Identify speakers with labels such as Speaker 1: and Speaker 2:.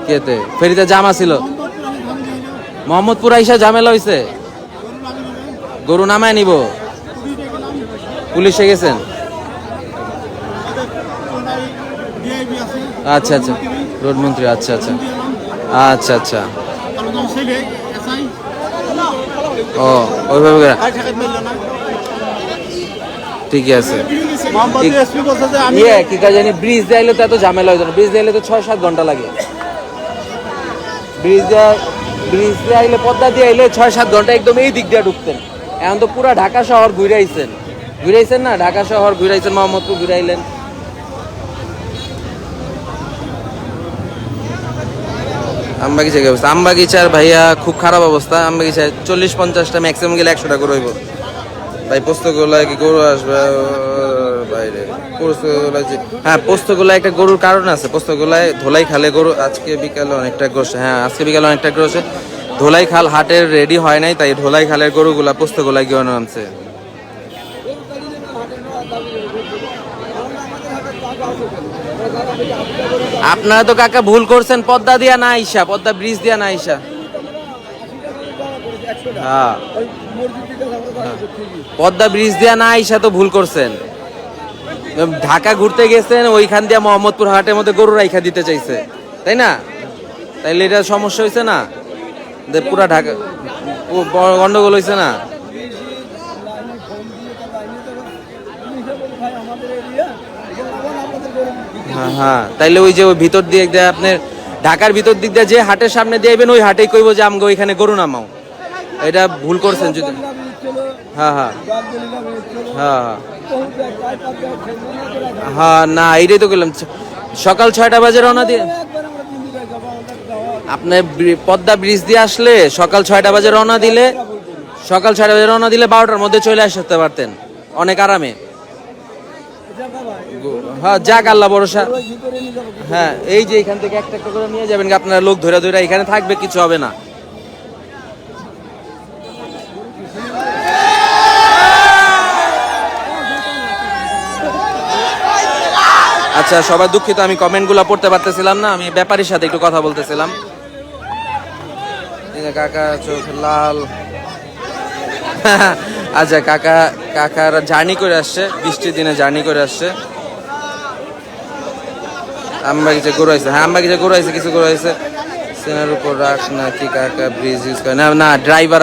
Speaker 1: কেতে ফেরিতে জামা ছিল, মোহাম্মদপুর আইসা ঝামেলা হয়েছে, গরু নামায় নিব, পুলিশে গেছেন? আচ্ছা আচ্ছা, রোড মন্ত্রী, আচ্ছা আচ্ছা আচ্ছা আচ্ছা, ও ওইভাবে করে। ঠিকই আছে। কি কাজ জানি, ব্রিজ দিলে তো এত ঝামেলা হইতো না, ব্রিজ দিলে তো 6-7 ঘন্টা লাগে, ব্রিজ দিয়ে আইলে, পদ্মা দিয়ে আইলে 6-7 ঘন্টা একদম এই দিক দিয়ে ঢুকতেন। এখন তো পুরা ঢাকা শহর ঘুরাইছেন না, ঢাকা শহর ঘুরাইছেন, মোহাম্মদপুর ঘুরাইলেন। আমবাগিচা কি অবস্থা? আমবাগিচার ভাইয়া খুব খারাপ অবস্থা। আমবাগিচায় 40-50টা ম্যাক্সিমাম গেলে 100টা গরু হইব ভাই। পোস্তগোলায় কি গরু আসবে বাইরে? হ্যাঁ, পোস্তগোলায় একটা গরুর কারণ আছে, পোস্তগোলায় ধোলাই খালে গরু আজকে বিকালে অনেকটা গ্রসে, হ্যাঁ আজকে বিকালে অনেকটা গ্রসে। ধোলাই খাল হাটের রেডি হয় নাই, তাই ধোলাই খালের গরুগুলা পোস্তগোলায় গিয়ে নামছে। আপনারা তো কাকা ভুল করছেন, পদ্মা দিয়া না আইসা, পদ্মা ব্রিজ দিয়া না আইসা। হ্যাঁ, পদ্মা ব্রিজ দিয়া না আইসা তো ভুল করছেন। ঢাকা ঘুরতে গেছেন, ওইখান দিয়া মোহাম্মদপুর হাটের মধ্যে গরু রাইখা দিতে চাইছে, তাই না? তাইলে এটা সমস্যা হয়েছে না, পুরা ঢাকা গন্ডগোল হয়েছে না? হ্যাঁ হ্যাঁ, তাইলে ওই যে ওই ভিতর দিয়ে আপনার ঢাকার ভিতর দিক দিয়ে যে হাটের সামনে দিয়ে আইবেন, ওই হাটেই কইব যে আমগো ওইখানে গরু নামাও। এটা ভুল করছেন যদি। হ্যাঁ হ্যাঁ হ্যাঁ হ্যাঁ, না এইটাই তো বললাম, সকাল 6টা বাজে রওনা দিয়ে আপনি পদ্মা ব্রিজ দিয়ে আসলে সকাল 6টা বাজে রওনা দিলে, 12টার মধ্যে চলে আসতে পারতেন অনেক আরামে। হ্যাঁ, যাক আল্লাহ ভরসা। হ্যাঁ, এই যে এখান থেকে একটা একটা করে নিয়ে যাবেন, আপনারা লোক ধরে ধরে এখানে থাকবে, কিছু হবে না। আচ্ছা, সবাই দুঃখিত, আমি কমেন্টগুলো পড়তে পারতেছিলাম না, আমি ব্যাপারীর সাথে একটু কথা বলতেছিলাম। কাকা চোখ লাল। আচ্ছা, কাকার জার্নি করে আসছে, বৃষ্টির দিনে জার্নি করে আসছে। আমবাগিচা গরু আছে, হ্যাঁ আমবাগিচা গরু আছে, কিছু গরু আছে। সেনার উপর রাখ নাকি কাকা ব্রিজ ইউজ করে না, ড্রাইভার